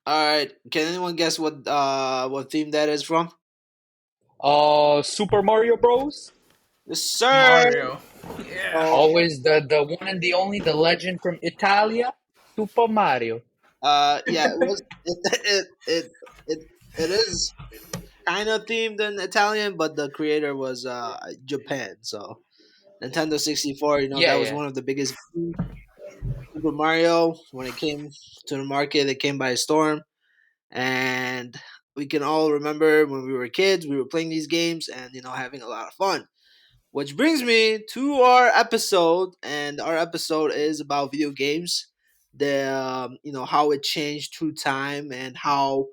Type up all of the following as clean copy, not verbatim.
All right. Can anyone guess what theme that is from? Super Mario Bros. Yes, sir. Mario. Yeah. So, Always the one and the only, the legend from Italia, Super Mario. yeah, it was it it is kind of themed in Italian, but the creator was Japan. So Nintendo 64, Yeah, that was yeah, one of the biggest. Super Mario, when it came to the market, it came by storm. And we can all remember when we were kids, we were playing these games and, having a lot of fun. Which brings me to our episode, and our episode is about video games. How it changed through time and how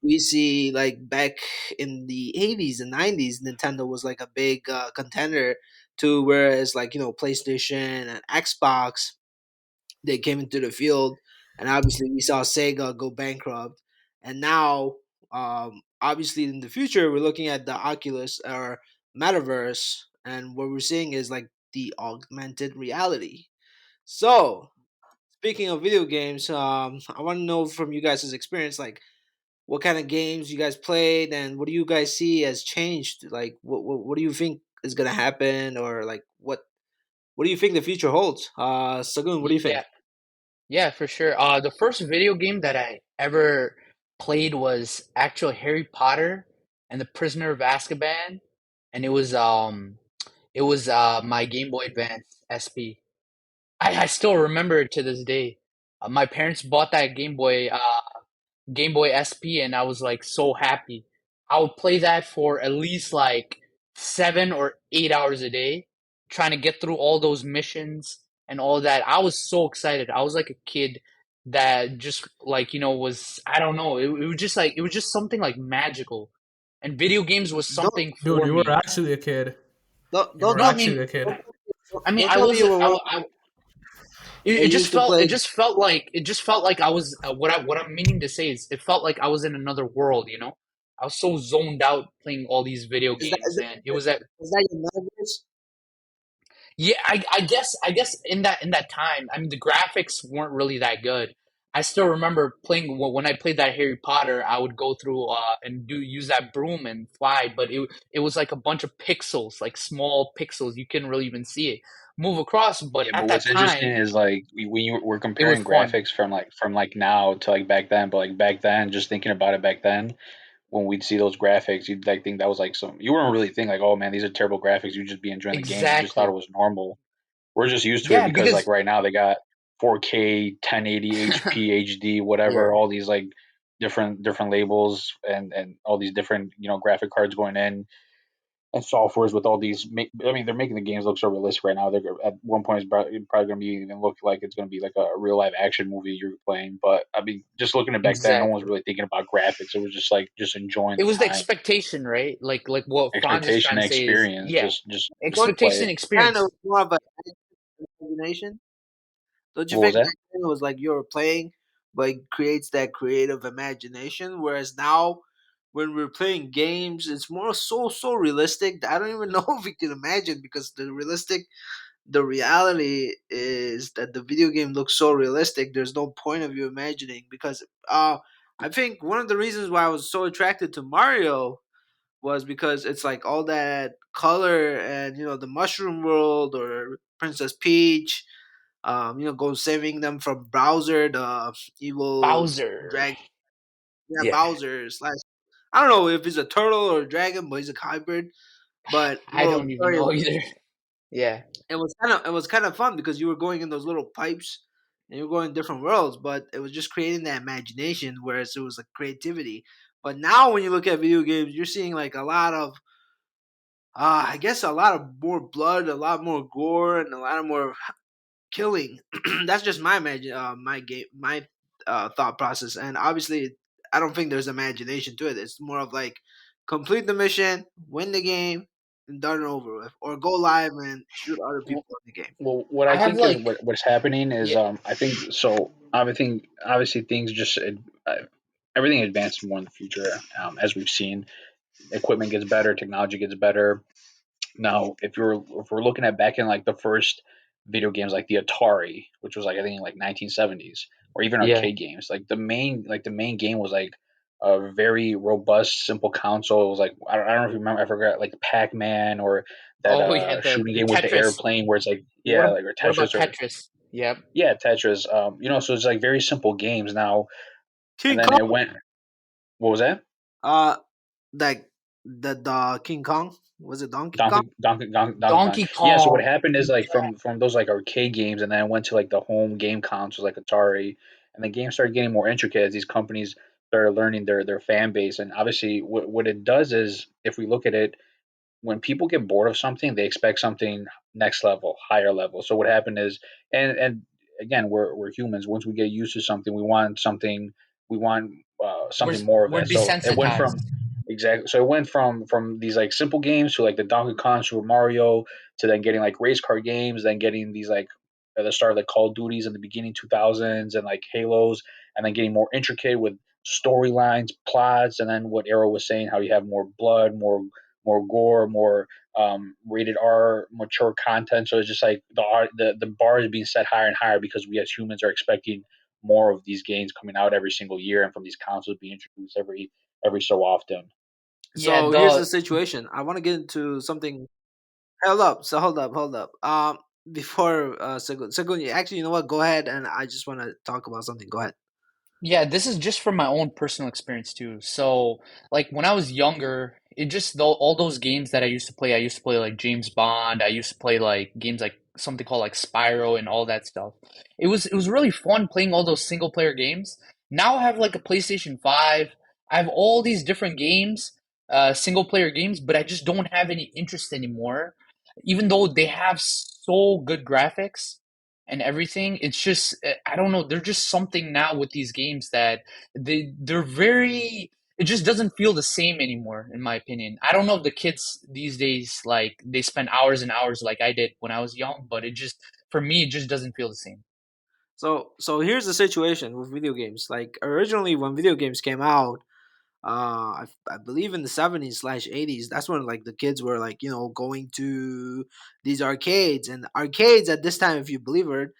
we see like back in the 80s and 90s, Nintendo was like a big contender to whereas like PlayStation and Xbox, they came into the field, and obviously we saw Sega go bankrupt, and now, obviously in the future, we're looking at the Oculus or metaverse, and what we're seeing is like the augmented reality. So, speaking of video games, I want to know from you guys' experience, like what kind of games you guys played, and what do you guys see has changed? Like, what do you think is gonna happen, or like what do you think the future holds? Sagun, what do you think? yeah, yeah, for sure. The first video game that I ever played was actual Harry Potter and the Prisoner of Azkaban, and it was my Game Boy Advance SP. I still remember it to this day. My parents bought that Game Boy SP, and I was like so happy. I would play that for at least like 7 or 8 hours a day, trying to get through all those missions and all that. I was so excited. I was like a kid that just like was, I don't know. It was just like it was just something like magical, and video games was Don't something Dude, for you were me. actually a kid. You don't were No, I tell mean, actually a kid. I tell me you wasn't. were one of It they just used to felt play. it just felt like I was what I'm meaning to say is it felt like I was in another world. I was so zoned out playing all these video Is that games, and it was at is that your metaverse? yeah, I guess in that time, I mean the graphics weren't really that good. I still remember playing when I played that Harry Potter. I would go through and do use that broom and fly, but it was like a bunch of pixels, like small pixels. You couldn't really even see it move across. But Yeah, but at what's that interesting time, is like when we're it was comparing fun. graphics from like now to like back then, but like back then, just thinking about it back then, when we'd see those graphics, you'd like think that was like some. You wouldn't really think like, oh man, these are terrible graphics. You'd just be enjoying the game. You just thought it Exactly. was normal. We're just used to it Yeah, because like because right now they got 4K, 1080 HP, HD, whatever, yeah, all these like different labels and all these different graphic cards going in and softwares with all these. I mean, they're making the games look so realistic right now. They're at one point it's probably going to be even look like it's going to be like a real live action movie you're playing. But I mean, just looking at back then, no one was exactly. really thinking about graphics. It was just like just enjoying It the was the time, expectation, right? Like what Franz is expectation, trying to and say is, experience. yeah, Don't Just play expectation, it. kind of experience. more of an imagination? Don't you What was think that? back then it was like you were playing, but it creates that creative imagination? Whereas now, when we're playing games, it's more so realistic that I don't even know if we can imagine because the reality is that the video game looks so realistic. There's no point of you imagining because I think one of the reasons why I was so attracted to Mario was because it's like all that color and the mushroom world or Princess Peach, go saving them from Bowser, the evil Bowser. dragon. Yeah, Yeah, Bowser slash. I don't know if he's a turtle or a dragon, but he's a hybrid. But I well, the don't even story know was either. Yeah, it was kind of fun because you were going in those little pipes and you were going in different worlds, but it was just creating that imagination, whereas it was like creativity. But now when you look at video games, you're seeing like a lot of I guess a lot of more blood, a lot more gore, and a lot of more killing. That's just my game, my thought process, and obviously, I don't think there's imagination to it. It's more of like complete the mission, win the game, and done and over with, or go live and shoot other people in the game. Well, what I I have think is like what's happening is yeah, I think so. I think obviously things just uh, everything advances more in the future as we've seen. Equipment gets better, technology gets better. Now, if we're looking at back in like the first video games like the Atari, which was like I think like 1970s, or even Yeah. arcade games. Like the main game was like a very robust, simple console. It was like I don't know if you remember. I forgot like Pac Man or that Oh yeah, shooting the game with the Tetris. airplane where it's like What yeah, ab- like or what about Tetris or Tetris? Yep. yeah Tetris. So it's like very simple games now, and King then it Kong. went. What was that? Uh, like the King Kong, was it Donkey Kong? Donkey Kong. Donkey Yeah. So what Kong. happened is like from those like arcade games, and then I went to like the home game consoles like Atari, and the games started getting more intricate as these companies started learning their fan base. And obviously, what it does is if we look at it, when people get bored of something, they expect something next level, higher level. So what happened is, and again, we're humans. Once we get used to something, we want We're something more of we're that. So it went desensitized. from exactly. So it went from these like simple games to like the Donkey Kong, Super Mario, to then getting like race car games, then getting these like at the start of like Call of Duties in the beginning 2000s and like Halos, and then getting more intricate with storylines, plots, and then what Arrow was saying, how you have more blood, more gore, more rated R, mature content. So it's just like the bar is being set higher and higher because we as humans are expecting more of these games coming out every single year and from these consoles being introduced every so often. Yeah, So here's the the situation. I want to get into something. Hold up. So hold up. Before Segun, actually, you know what? Go ahead, and I just want to talk about something. Go ahead. Yeah, this is just from my own personal experience too. So, like when I was younger, it just though all those games that I used to play like James Bond, I used to play like games like something called like Spyro and all that stuff. It was really fun playing all those single player games. Now I have like a PlayStation 5. I have all these different games, single player games, but I just don't have any interest anymore. Even though they have so good graphics and everything. It's just I don't know. There's just something now with these games that they're very. It just doesn't feel the same anymore, in my opinion. I don't know if the kids these days like they spend hours and hours like I did when I was young, but it just for me it just doesn't feel the same. So here's the situation with video games. Like originally, when video games came out, I believe in the 70s slash 80s, that's when like the kids were like, going to these arcades, and arcades at this time, if you believe it,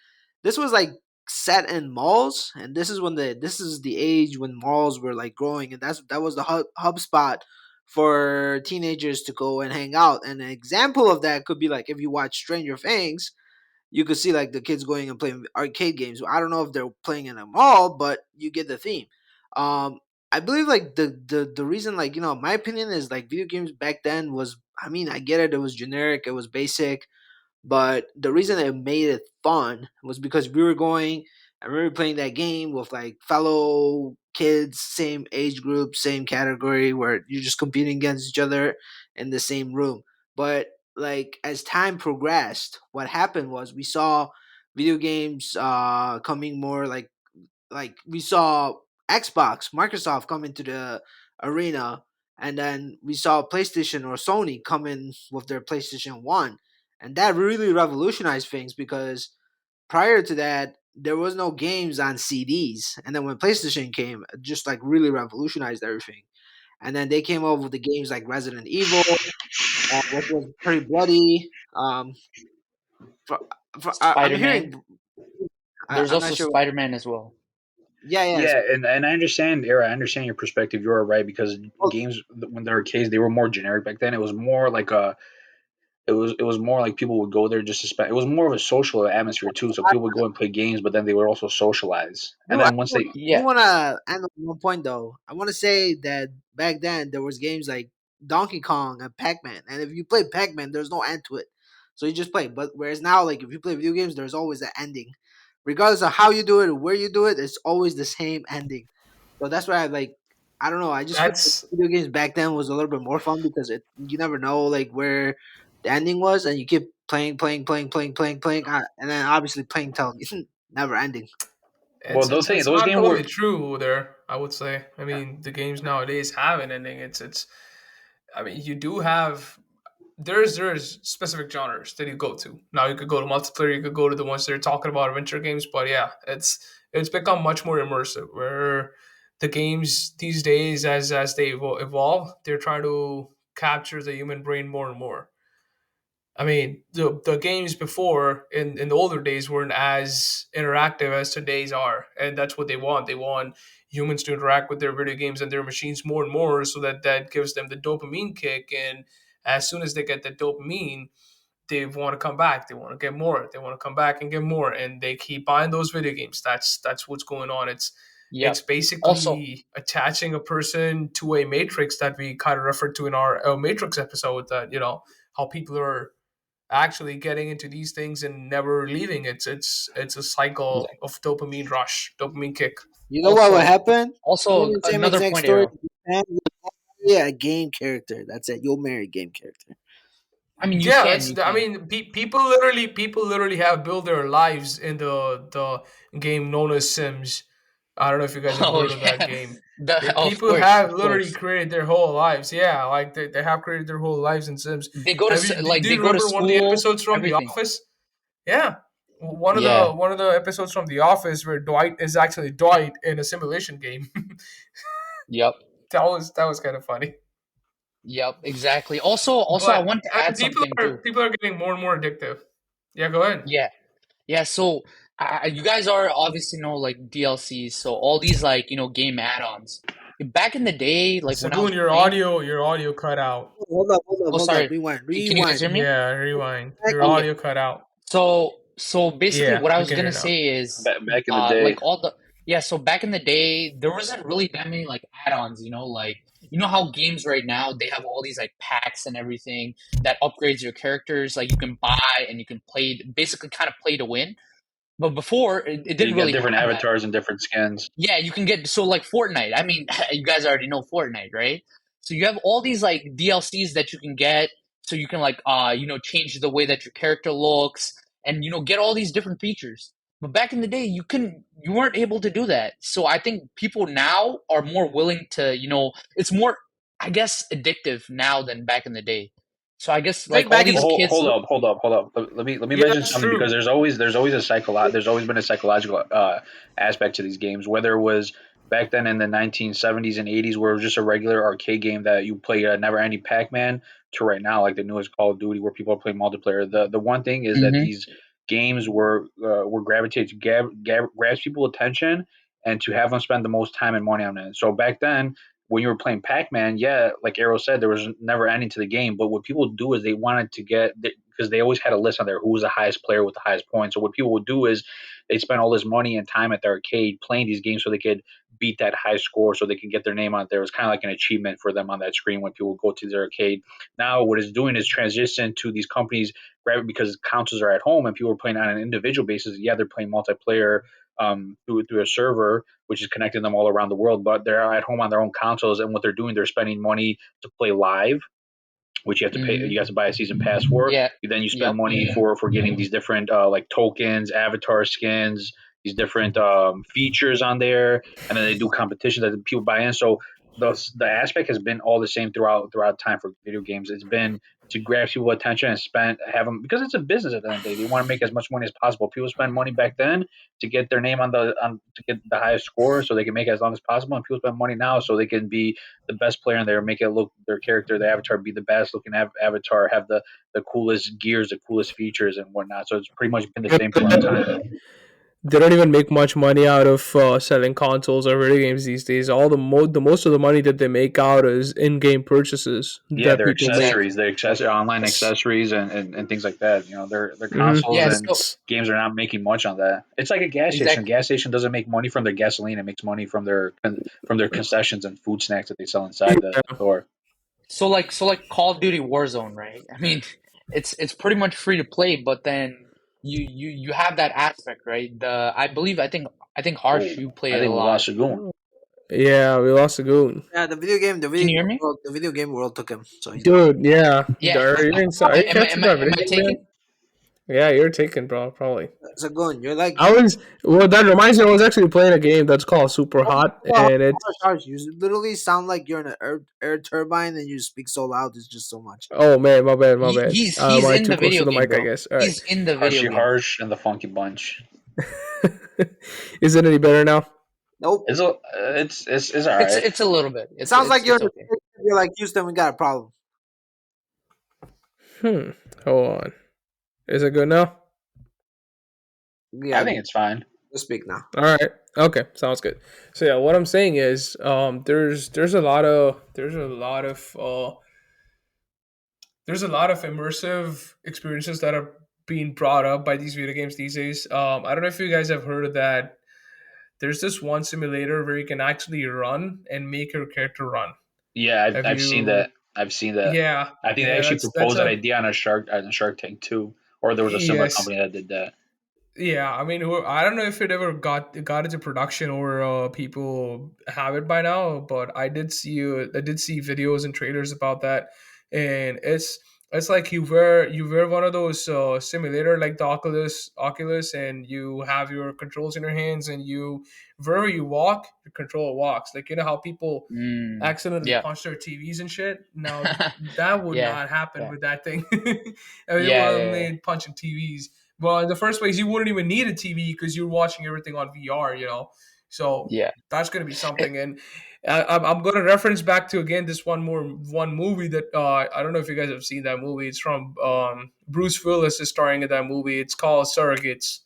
this was like set in malls, and this is the age when malls were like growing, and that was the hub spot for teenagers to go and hang out. And an example of that could be like if you watch Stranger Things, you could see like the kids going and playing arcade games. I don't know if they're playing in a mall, but you get the theme. Um, I believe like the reason, like, my opinion is like video games back then was, I mean, I get it, it was generic, it was basic, but the reason it made it fun was because we were going. I remember playing that game with like fellow kids, same age group, same category, where you're just competing against each other in the same room. But like as time progressed, what happened was we saw video games coming more like we saw Xbox, Microsoft come into the arena, and then we saw PlayStation or Sony come in with their PlayStation 1. And that really revolutionized things because prior to that, there was no games on CDs. And then when PlayStation came, it just like really revolutionized everything. And then they came up with the games like Resident Evil, which was pretty bloody. For, I'm Spider Man. hearing, There's I'm not also sure. Spider Man as well. Yeah, yes. Yeah, and I understand, Era. I understand your perspective. You're right because Well, games when they're arcades, they were more generic back then. It was more like it was more like people would go there just to spend. It was more of a social atmosphere too. So people would go and play games, but then they would also socialize. And then once they do Yeah, want to end on one point though. I want to say that back then there was games like Donkey Kong and Pac-Man, and if you play Pac-Man, there's no end to it, so you just play. But whereas now, like if you play video games, there's always an ending, regardless of how you do it or where you do it. It's always the same ending. So that's why I like. I don't know. I just feel like That's video games back then was a little bit more fun because you never know like where the ending was, and you keep playing, and then obviously playing till never ending. well, it's those not games totally were true there. I would say. I mean, the games nowadays have an ending. It's. I mean, you do have there's specific genres that you go to. Now you could go to multiplayer, you could go to the ones that are talking about adventure games, but yeah, it's become much more immersive. Where the games these days, as they evolve, they're trying to capture the human brain more and more. I mean, the games before in the older days weren't as interactive as today's are, and that's what they want. They want humans to interact with their video games and their machines more and more, so that that gives them the dopamine kick. And as soon as they get the dopamine, they want to come back. They want to get more. They want to come back and get more, and they keep buying those video games. That's what's going on. It's Yep. Also, basically attaching a person to a matrix that we kind of referred to in our matrix episode. That how people are actually getting into these things and never leaving. It's a cycle exactly. of dopamine rush, dopamine kick. You know what would Also, happen? Same also same another exact point, story. Arrow. Yeah, a game character. That's it. You'll marry a game character. I mean, Yeah, you that's. I can. mean, people literally have built their lives in the game known as Sims. I don't know if you guys have Oh heard of that yeah, game. People of have literally course. created their whole lives. Yeah, like they have created their whole lives in Sims. They go to Have you? Do they you go to remember one of the school, episodes from The everything. Office? Yeah, one of the Yeah. one of the episodes from The Office where Dwight is actually Dwight in a simulation game. Yep. That was kind of funny. Yep. Exactly. Also, I But want to I add mean, people something are too. people are getting more and more addictive. Yeah, go ahead. Yeah. Yeah. So, you guys are obviously know like DLCs. So all these like game add-ons. Back in the day, like when I was Sagoon, your playing. audio your audio cut out. Hold up, hold up, Oh, hold up. sorry. Rewind, Can you guys rewind. hear me? Yeah, rewind. Your Second. Okay. audio cut out. So basically, Yeah, what I we was can hear gonna now. say is, Back in the day, like all the yeah. So back in the day, there wasn't really that many like add-ons. Like how games right now they have all these like packs and everything that upgrades your characters. Like you can buy and you can play, basically kind of play to win. But before, it you didn't got really different have that. avatars and different skins. Yeah, you can get so like Fortnite. I mean, you guys already know Fortnite, right? So you have all these like DLCs that you can get, so you can like change the way that your character looks, and get all these different features. But back in the day, you weren't able to do that. So I think people now are more willing to it's more, I guess, addictive now than back in the day. So I guess I like think all back in Well, these kids. hold up. Let me Yeah, mention that's something because true. there's always been a psychological aspect to these games. Whether it was back then in the 1970s and 80s, where it was just a regular arcade game that you play a never-ending Pac-Man, to right now like the newest Call of Duty, where people are playing multiplayer. The one thing is that Hmm. these games were gravitated to grasp people attention and to have them spend the most time and money on it. So back then, when you were playing Pac-Man, yeah, like Arrow said, there was never ending to the game. But what people would do is they wanted to get, because they always had a list on there who was the highest player with the highest points. So what people would do is they'd spend all this money and time at the arcade playing these games so they could beat that high score, so they can get their name on there. It was kind of like an achievement for them on that screen when people go to their arcade. Now what it's doing is transition to these companies because consoles are at home and people are playing on an individual basis. Yeah, they're playing multiplayer through a server, which is connecting them all around the world. But they're at home on their own consoles, and what they're doing, they're spending money to play live, which you have to pay. Hmm. You have to buy a season pass for. Yeah. Then you spend Yep. money for getting these different like tokens, avatar skins, these different features on there, and then they do competitions that people buy in. So the aspect has been all the same throughout time for video games. It's been to grab people's attention and spend have them, because it's a business at the end of the day. They want to make as much money as possible. People spend money back then to get their name on to get the highest score so they can make it as long as possible, and people spend money now so they can be the best player in there, make it look their character, the avatar, be the best looking avatar, have the coolest gears, the coolest features and whatnot. So it's pretty much been the same throughout time. They don't even make much money out of selling consoles or video games these days. All the most of the money that they make out is in-game purchases Yeah, that their people make. Exactly. accessories, online accessories and things like that. Their Mm-hmm. consoles Yeah. and So games are not making much on that. It's like a gas station. exactly. Gas station doesn't make money from their gasoline. It makes money from their concessions and food snacks that they sell inside the store. So like Call of Duty Warzone, right? I mean, it's pretty much free to play, but then you have that aspect, right? I think Oh, Harsh, you play I it a think we lot. lost Sagoon. Yeah, we lost a goon. Yeah, Can you hear me? the video game world took him, so he's gone. Dude, yeah. Yeah. Are you Am I catching am I that am video I game, man? taken? Yeah, you're taken, bro. Probably. So going, you're like I was. Well, that reminds me. I was actually playing a game that's called Super oh, Hot, oh, and it's. harsh, harsh. You literally sound like you're in an air turbine, and you speak so loud. It's just so much. Oh man, my bad, my He, bad. he's I'm in too the close to video the game, mic, I bro. guess. All right. He's in the video Harshy game. Harsh and the Funky Bunch. Is it any better now? Nope. It's all It's right. it's a little bit. It It's sounds it's like you're it's in okay. a, you're like Houston. We got a problem. Hmm. Hold on. Is it good now? I Yeah, think it's fine. just speak now. All right. Okay. Sounds good. So yeah, what I'm saying is, there's a lot of immersive experiences that are being brought up by these video games these days. I don't know if you guys have heard of that. There's this one simulator where you can actually run and make your character run. Yeah, Have I've seen you? that. I've seen that. Yeah, I think they yeah. actually That's proposed that a idea on a Shark Tank too, or there was a similar yes. company that did that. Yeah, I mean, I don't know if it ever got into production or people have it by now, but I did see videos and trailers about that, and it's like you wear one of those simulator like the Oculus, and you have your controls in your hands, and you wherever you walk, your controller walks. Like you know how people Mm, accidentally yeah. punch their TVs and shit. Now that would Yeah. not happen Yeah. with that thing. I mean, it Yeah. would have Yeah. made punching TVs. Well, in the first place, you wouldn't even need a TV because you're watching everything on VR, you know. So Yeah. that's going to be Yeah. something. And I'm going to reference back to again this one movie that I don't know if you guys have seen that movie. It's from Bruce Willis is starring in that movie. It's called Surrogates.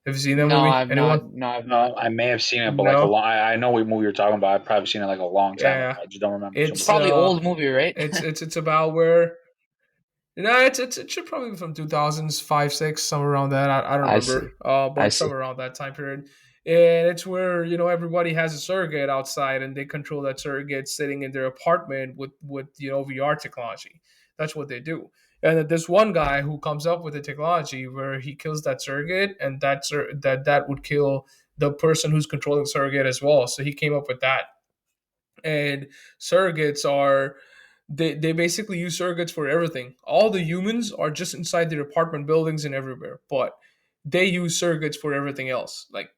Have you seen that No, movie? I've Anyone? not. No, I've No, not. I may have seen it, but like a No. long. I know what movie you're talking about. I've probably seen it like a long time ago. Yeah. I just don't remember too It's It's much. probably old movie, right? it's about where no, it should probably be from 2000s, 5, 6, somewhere around that. I don't I see. remember, I but see. somewhere around that time period. And it's where everybody has a surrogate outside, and they control that surrogate sitting in their apartment with VR technology. That's what they do. And then this one guy who comes up with the technology where he kills that surrogate, and that would kill the person who's controlling the surrogate as well. So he came up with that. And surrogates are they basically use surrogates for everything. All the humans are just inside their apartment buildings and everywhere, but they use surrogates for everything else. Like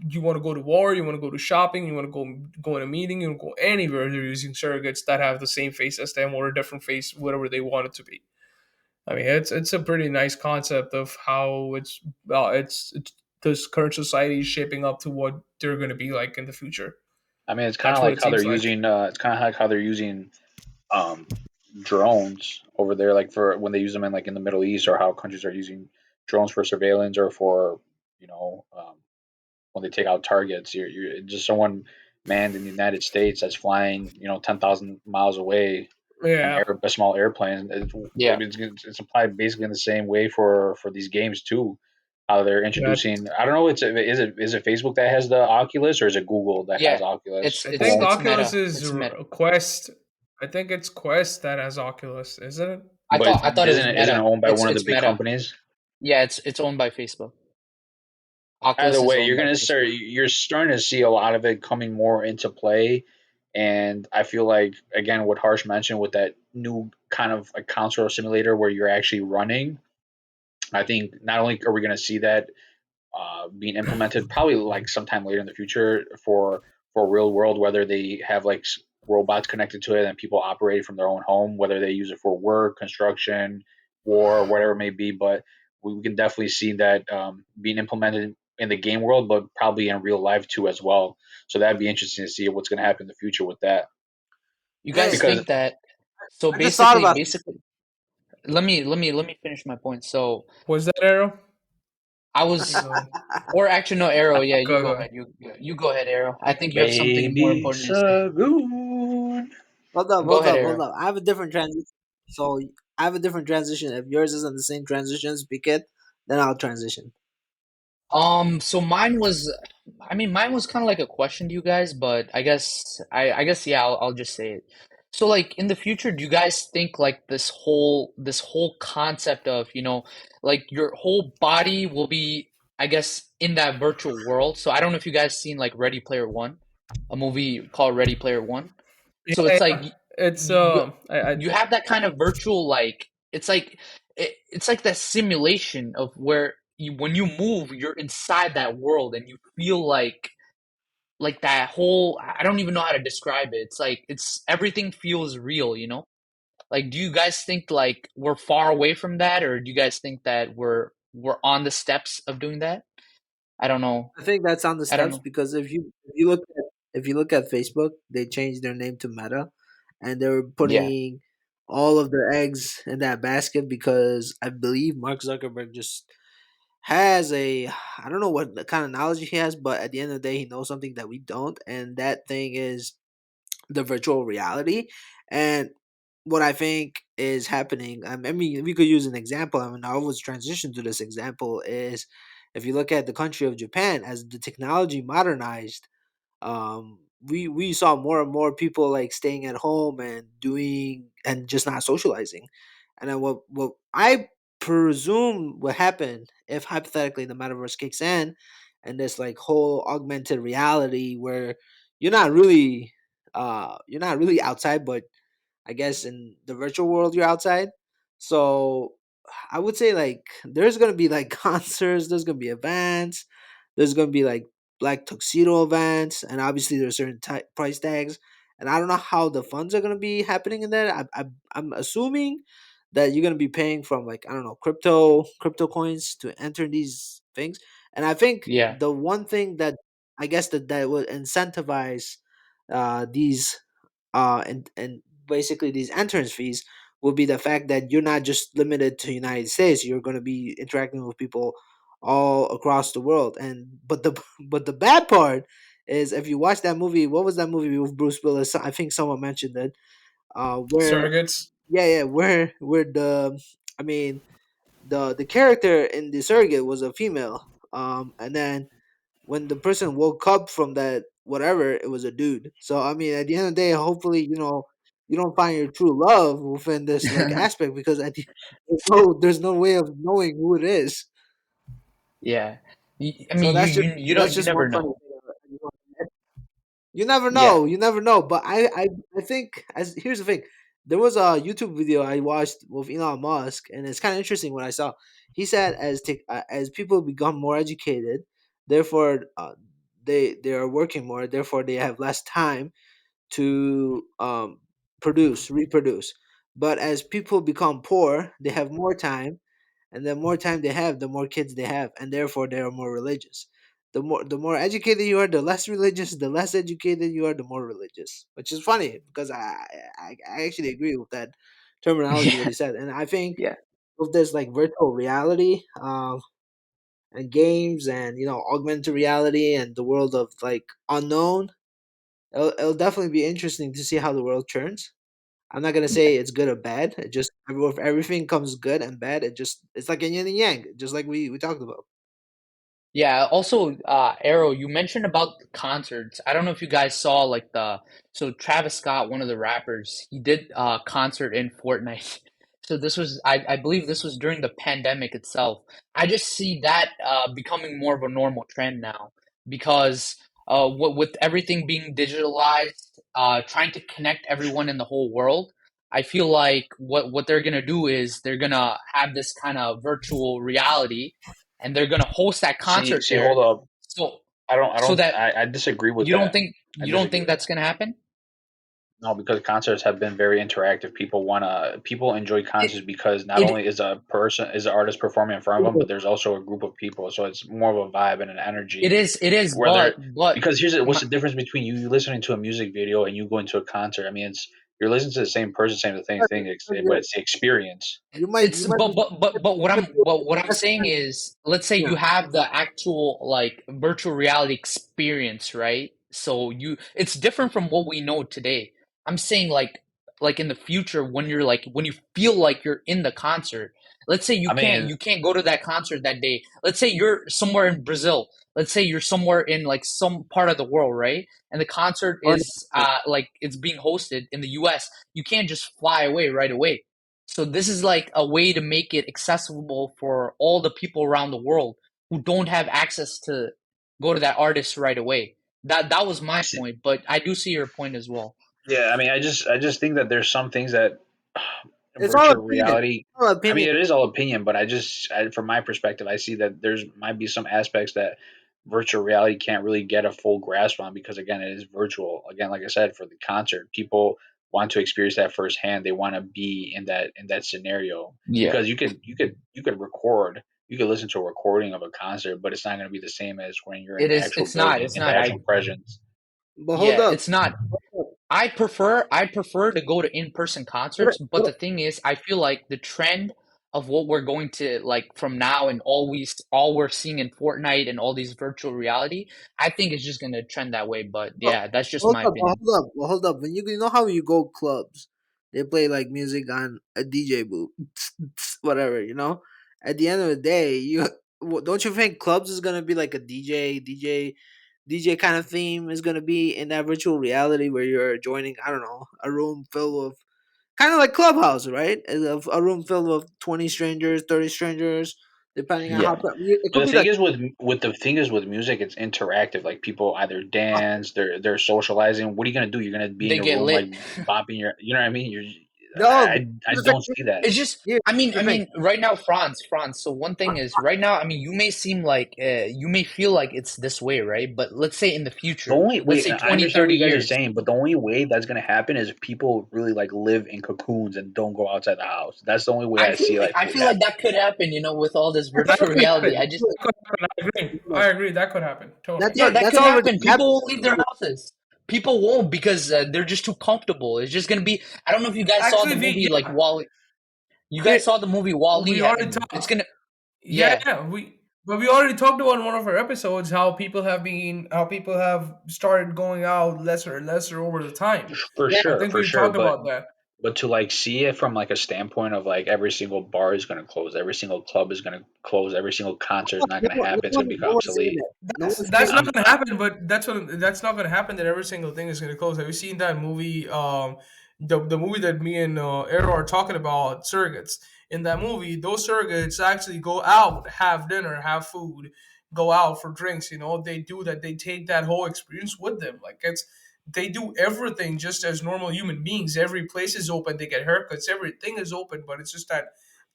you want to go to war, you want to go to shopping, you want to go in a meeting, you want to go anywhere. They're using surrogates that have the same face as them or a different face, whatever they want it to be. I mean, it's a pretty nice concept of how it's this current society is shaping up to what they're going to be like in the future. I mean, it's kind That's of what like it how they're seems like. using. It's kind of like how they're using um, drones over there, like for when they use them in like in the Middle East, or how countries are using drones for surveillance or for you know when they take out targets. You're just someone manned in the United States that's flying 10,000 miles away, Yeah, a small airplane. Yeah. It's applied basically in the same way for these games too. How they're yeah. introducing. I don't know. Is it Facebook that has the Oculus, or is it Google that has Yeah. Oculus? It's I Who think it's owns? it's Oculus Meta. is It's Meta. Quest. I think it's Quest that has Oculus, isn't it? But I thought it was isn't it Meta. owned by one of the It's big Meta. companies? Yeah, it's owned by Facebook. Either Oculus is way, owned you're by gonna Facebook. start. You're starting to see a lot of it coming more into play, and I feel like again what Harsh mentioned with that new kind of a console simulator where you're actually running. I think not only are we going to see that being implemented probably like sometime later in the future for real world, whether they have like robots connected to it and people operate from their own home, whether they use it for work, construction, war, whatever it may be. But we can definitely see that being implemented in the game world, but probably in real life too as well. So that'd be interesting to see what's going to happen in the future with that. You guys Hey, Because think that so I just thought basically about basically let me finish my point. So Was that Arrow? I Or was go, or actually no, Arrow, yeah, you go go ahead. You go ahead, Arrow. I think you have something more baby important to say. Sagoon. Go ahead, hold Arrow. up. I have a different transition. So I have a different transition. If yours isn't the same transition, speak it, then I'll transition. So mine was, I mean, mine was kind of like a question to you guys, but I guess, yeah, I'll just say it. So, like, in the future, do you guys think like this whole concept of, like your whole body will be, I guess, in that virtual world? So I don't know if you guys seen like Ready Player One, a movie called Ready Player One. So yeah, it's like yeah. It's you I you have that kind of virtual like it's like that simulation of where when you move you're inside that world and you feel like that whole I don't even know how to describe it. It's like it's everything feels real, you know? Like do you guys think like we're far away from that or do you guys think that we're on the steps of doing that? I don't know. I think that's on the I don't steps know. because if you look at Facebook, they changed their name to Meta, and they were Yeah. putting all of their eggs in that basket because I believe Mark Zuckerberg just has a I don't know what the kind of knowledge he has, but at the end of the day, he knows something that we don't, and that thing is the virtual reality. And what I think is happening, I mean, we could use an example. I mean, I always transition to this example is if you look at the country of Japan, as the technology modernized, we saw more and more people like staying at home and doing and just not socializing. And then what I presume will happen if hypothetically the metaverse kicks in and this like whole augmented reality where you're not really outside, but I guess in the virtual world you're outside. So I would say like there's gonna be like concerts, there's gonna be events, there's gonna be like black tuxedo events, and obviously there's certain price tags. And I don't know how the funds are gonna be happening in there. I'm assuming that you're gonna be paying from like I don't know crypto coins to enter these things. And I think Yeah, the one thing that I guess that would incentivize these and basically these entrance fees will be the fact that you're not just limited to United States. You're going to be interacting with people all across the world. And but the but the bad part is if you watch that movie, what was that movie with Bruce Willis? I think someone mentioned it. Where Surrogates. yeah, where the I mean the character in the surrogate was a female. And then when the person woke up from that whatever, it was a dude. So I mean, at the end of the day, hopefully, you don't find your true love within this like aspect because there's no way of knowing who it is. yeah. I So mean, you that's don't you just never one funny know. thing. You never Yeah, know. You never know. But I think as here's the thing. There was a YouTube video I watched with Elon Musk, and it's kind of interesting what I saw. He said as people become more educated, therefore they are working more, therefore they have less time to reproduce. But as people become poor, they have more time, and the more time they have, the more kids they have, and therefore they are more religious. The more educated you are, the less religious. The less educated you are, the more religious. Which is funny because I actually agree with that terminology what yeah, he said, and I think yeah, with this like virtual reality and games and augmented reality and the world of like unknown, it'll definitely be interesting to see how the world turns. I'm not gonna yeah. say it's good or bad. It just with everything comes good and bad. It's like a yin and yang, just like we talked about. Yeah, also, Arrow, you mentioned about the concerts. I don't know if you guys saw like so Travis Scott, one of the rappers, he did a concert in Fortnite. So this was, I believe this was during the pandemic itself. I just see that becoming more of a normal trend now because with everything being digitalized, trying to connect everyone in the whole world, I feel like what they're gonna do is they're gonna have this kind of virtual reality and they're gonna host that concert See, hold there. up. So I so don't, that I disagree with you don't that. think I you don't disagree think with that. that's gonna happen? No, because concerts have been very interactive. People enjoy It concerts because not it only is an artist performing in front of them, but there's also a group of people. So it's more of a vibe and an energy. it is, Whether but because what's my, the difference between you listening to a music video and you going to a concert? I mean, it's you're listening to the same person saying the same thing, but it's the experience. it's You might be but what I'm that's saying is, let's say yeah. you have the actual like virtual reality experience, right? So you it's different from what we know today. I'm saying like in the future when you're like when you feel like you're in the concert. Let's say I mean, you can't go to that concert that day. Let's say you're somewhere in Brazil. Let's say you're somewhere in like some part of the world, right? And the concert Or is like it's being hosted in the US. You can't just fly away right away, so this is like a way to make it accessible for all the people around the world who don't have access to go to that artist right away. That was my point, but I do see your point as well. yeah, I mean, I just think that there's some things that it's all virtual opinion. reality. All I mean, opinion. it is all opinion, but from my perspective, I see that there's might be some aspects that virtual reality can't really get a full grasp on because again, it is virtual. Again, like I said, for the concert, people want to experience that firsthand. They want to be in that scenario Yeah, because you could record. You could listen to a recording of a concert, but it's not going to be the same as when you're in it the is. actual building, It's in the not. actual presence. But hold Yeah, up. it's not. I prefer to go to in-person What, concerts, but what, the thing is, I feel like the trend of what we're going to like from now and all we're seeing in Fortnite and all these virtual reality, I think it's just gonna trend that way. But oh, yeah, that's just hold my up, well, opinion. hold up, well, hold up. When you know how you go clubs, they play like music on a DJ booth, whatever. At the end of the day, don't you think clubs is gonna be like a DJ kind of theme is gonna be in that virtual reality where you're joining, I don't know, a room filled with kind of like Clubhouse, right? A room filled with 20 strangers, 30 strangers, depending on Yeah. how it But could the be thing like is with music, it's interactive. Like people either dance, they're socializing. What are you gonna do? You're gonna be in They your get room like lit. bopping your, you know what I mean? no. I don't see that. It's just, Here, I mean, here's the thing. right now, France. So one thing is, right now, I mean, you may seem like, you may feel like it's this way, right? But let's say in the The future, only let's wait, say I 20, understand what 30 you guys are years, saying, but the only way that's gonna happen is if people really like live in cocoons and don't go outside the house. That's the only way I see like I it feel like happen. that could happen, with all this That virtual could reality. happen. That could happen. I agree. I agree. That could happen. Totally. Yeah, that That's could already happen. People happening. won't leave their houses. People won't because they're just too comfortable. It's just gonna be. I don't know if you guys saw the Actually, movie like yeah. Wall. You guys It, saw the movie Wall-E. we already It's talked. gonna. Yeah, Yeah, yeah. We already talked about in one of our episodes how people have started going out lesser and lesser over the time. Yeah, I think For we sure. talked about that. But to like see it from like a standpoint of like every single bar is gonna close, every single club is gonna close, every single concert is not no, gonna no, happen. It's gonna be no one's saying obsolete. that. No That's one's that's saying not I'm gonna happen, but that's not gonna happen. That every single thing is gonna close. Have you seen that movie? The movie that me and Arrow are talking about, Surrogates. In that movie, those surrogates actually go out, have dinner, have food, go out for drinks. They do that. They take that whole experience with them. Like they do everything just as normal human beings. Every place is open. They get haircuts. Everything is open, but it's just that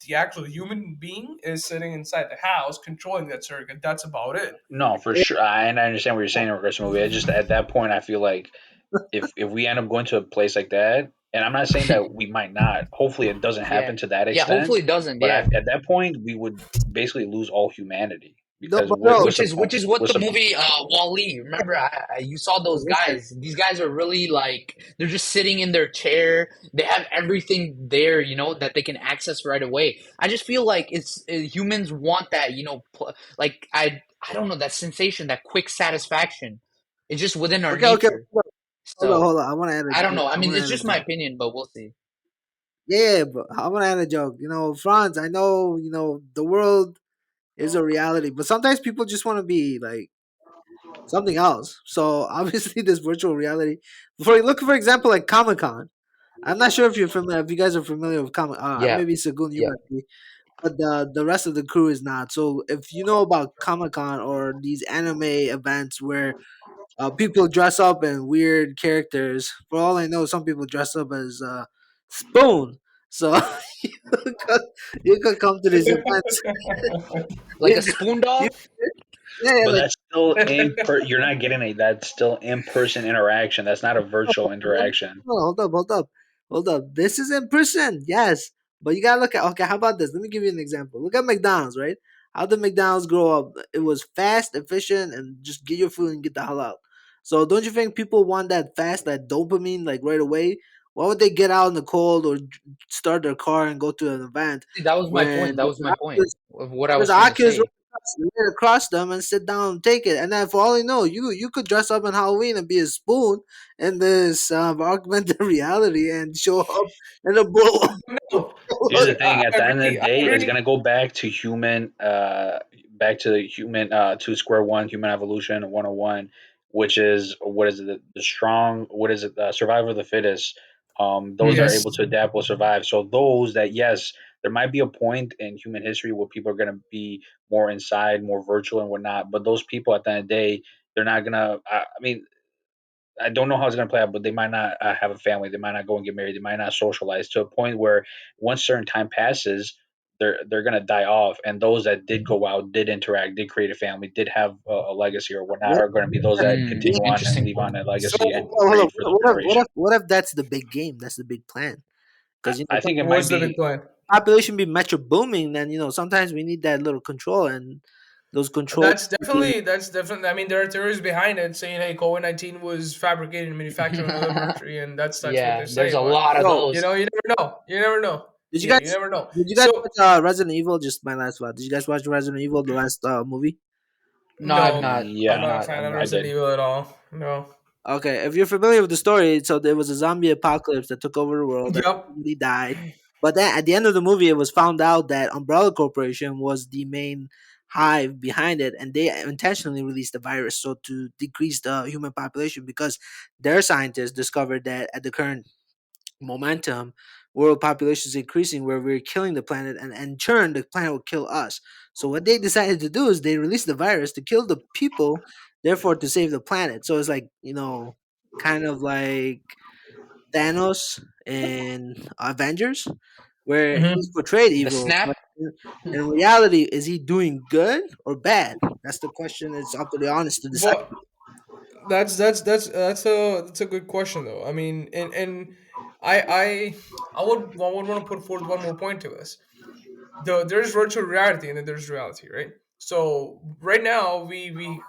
the actual human being is sitting inside the house controlling that surrogate. That's about it. No, for that. sure. And I understand what you're saying in regards to the movie. I just at that point I feel like if we end up going to a place like that, and I'm not saying that we might not. Hopefully, it doesn't yeah, happen to that yeah. extent. Hopefully, it doesn't. But Yeah. At that point, we would basically lose all humanity No, because but no, Which is what what's the the movie Wall-E. Remember, you saw those listen. guys. These guys are really like they're just sitting in their chair. They have everything there, that they can access right away. I just feel like it's humans want that, like I don't know that sensation, that quick satisfaction. It's just within our Okay, okay. nature. So Hold on. I want to add I don't know. I I mean, want to it's add a just my joke. opinion, but we'll see. Yeah, but I want to add a joke. Franz, I know, the world is a reality, but sometimes people just want to be like something else. So obviously, this virtual reality. For look, for example, like Comic Con. I'm not sure if you're familiar. If you guys are familiar with Comic, Yeah, maybe Sagun, you yeah. might be, but the rest of the crew is not. So if you know about Comic Con or these anime events where people dress up in weird characters, for all I know, some people dress up as Spoon. So you could, you could come to these events. Like a spoon You, dog. yeah, But like that's still you're not getting that's still in person interaction. That's not a virtual interaction. hold up, hold up. This is in person, yes. But you gotta look at, okay, how about this? Let me give you an example. Look at McDonald's, right? How did McDonald's grow up? It was fast, efficient, and just get your food and get the hell out. So don't you think people want that fast, that dopamine, like right away? Why would they get out in the cold or start their car and go to an event See, that was my point. when That was my point of what I there's was trying to Oculus say. right across them and sit down and take it. And then for all you know, you could dress up in Halloween and be a spoon in this augmented reality and show up and a blow. No, Here's see, the I thing: at the end of agree. the I day, it's agree. gonna go to square one, human evolution 101, which is what is it? The strong. What is it? Survival of the fittest. Those that are able Yes. to adapt will survive. So those that yes, there might be a point in human history where people are gonna be more inside, more virtual and whatnot. But those people at the end of the day, they're not gonna. I mean, I don't know how it's going to play out, but they might not have a family. They might not go and get married. They might not socialize to a point where once certain time passes, they're going to die off. And those that did go out, did interact, did create a family, did have a legacy or whatnot, What, are going to be those that continue on and Interesting leave on point. a So legacy and hold up. create for the What generation. if that's the big game? That's the big plan. Because I think it might what's the big be. plan? population be metro booming, then sometimes we need that little control and those controlled. That's definitely. I mean, there are theories behind it saying, "Hey, COVID-19 was fabricated and manufactured in the laboratory," and that's what they Yeah, say. there's a But lot of Yo, those. you never know. You never know. did you You guys never know. did you guys So watch Resident Evil? Just my last one. Did you guys watch Resident Evil, the last movie? No, I've no, not. I'm I've Yeah, not a not. fan I've of I not. Resident did. Evil at all. No. Okay, if you're familiar with the story, so there was a zombie apocalypse that took over the world, and Yep. everybody died. But then at the end of the movie, it was found out that Umbrella Corporation was the main hive behind it, and they intentionally released the virus so to decrease the human population because their scientists discovered that at the current momentum, world population is increasing where we're killing the planet, and in turn, the planet will kill us. So what they decided to do is they released the virus to kill the people, therefore to save the planet. So it's like kind of like Thanos in Avengers, where he's Hmm. portrayed The evil, snap. but in reality, is he doing good or bad? That's the question. It's up to the honest to decide. But that's a good question though. I mean, and I I I would want to put forth one more point to this. There's virtual reality and then there's reality, right? So right now we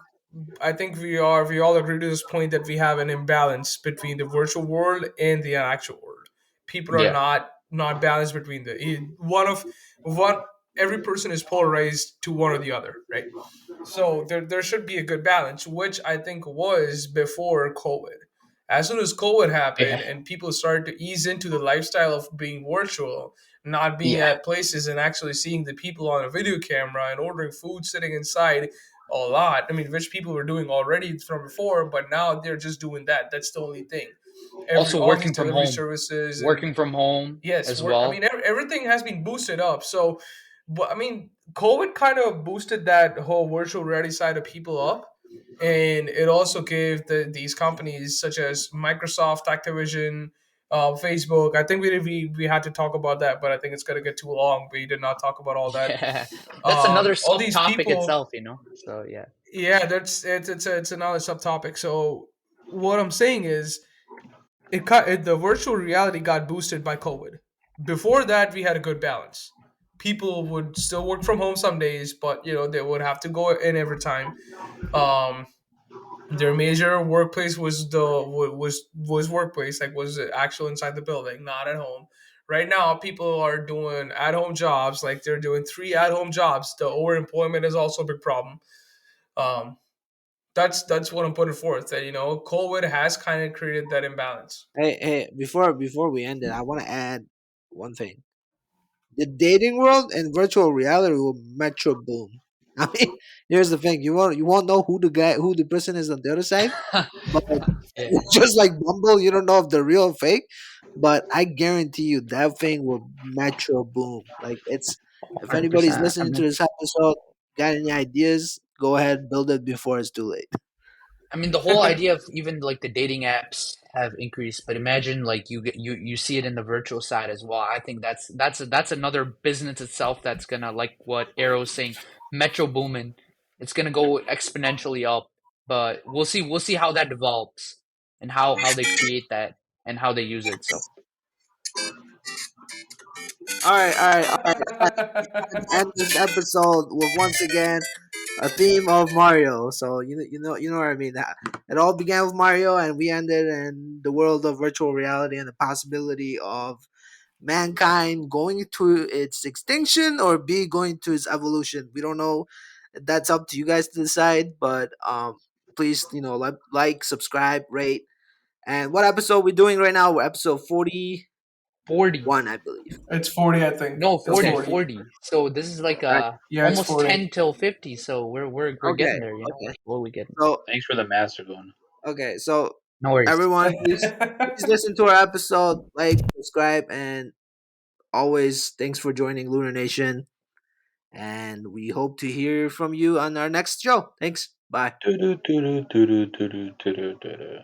I think we all agree to this point that we have an imbalance between the virtual world and the actual world. People are Yeah. not balanced between one of one every person is polarized to one or the other, right? So there should be a good balance, which I think was before COVID. As soon as COVID Yeah. happened and people started to ease into the lifestyle of being virtual, not being Yeah. at places and actually seeing the people on a video camera and ordering food sitting inside a lot. I mean, which people were doing already from before, but now they're just doing that. That's the only thing. Also All these working from delivery home. services and Working from home yes, as I mean well. everything has been boosted up. So, but I mean, COVID kind of boosted that whole virtual reality side of people up, and it also gave these companies such as Microsoft, Activision, Facebook. I think we had to talk about that, but I think it's gonna get too long. We did not talk about all that. Yeah. That's another All these subtopic people, itself, you know. So yeah. yeah, it's another subtopic. So what I'm saying is the virtual reality got boosted by COVID. Before that, we had a good balance. People would still work from home some days, but they would have to go in every time. Um, their major workplace was workplace, like was actual inside the building, not at home. Right now, people are doing at home jobs, like they're doing three at home jobs. The overemployment is also a big problem. Um, that's what I'm putting forth. That COVID has kind of created that imbalance. Hey, before we end it, I want to add one thing. The dating world and virtual reality will metro boom. I mean, here's the thing: you won't know who the person is on the other side, but Yeah. just like Bumble, you don't know if they're real or fake. But I guarantee you that thing will metro boom. Like it's if anybody's 100%. I listening to mean, this episode, got any ideas? Go ahead, build it before it's too late. the whole idea of even like the dating apps have increased, but imagine like you see it in the virtual side as well. I think that's another business itself that's gonna, like what Arrow's saying, metro booming. It's gonna go exponentially up, but we'll see how that develops and how they create that and how they use it. So All right. Let's end this episode with once again a theme of Mario. So you know what I mean. It all began with Mario, and we ended in the world of virtual reality and the possibility of mankind going to its extinction or B going to its evolution. We don't know. That's up to you guys to decide. But please like, subscribe, rate. And what episode we doing right now? We're episode 40. 41, I believe. It's 40, I think. No, It's 40, 40. 40. So this is like Right. Yeah, it's almost 40. 10 till 50. So we're Okay. getting there, you know. We're Okay. slowly getting. So Thanks for the master going. okay. So No worries. everyone, please listen to our episode, like, subscribe, and always thanks for joining Lunar Nation. And we hope to hear from you on our next show. Thanks. Bye. Doo-doo, doo-doo, doo-doo, doo-doo, doo-doo, doo-doo.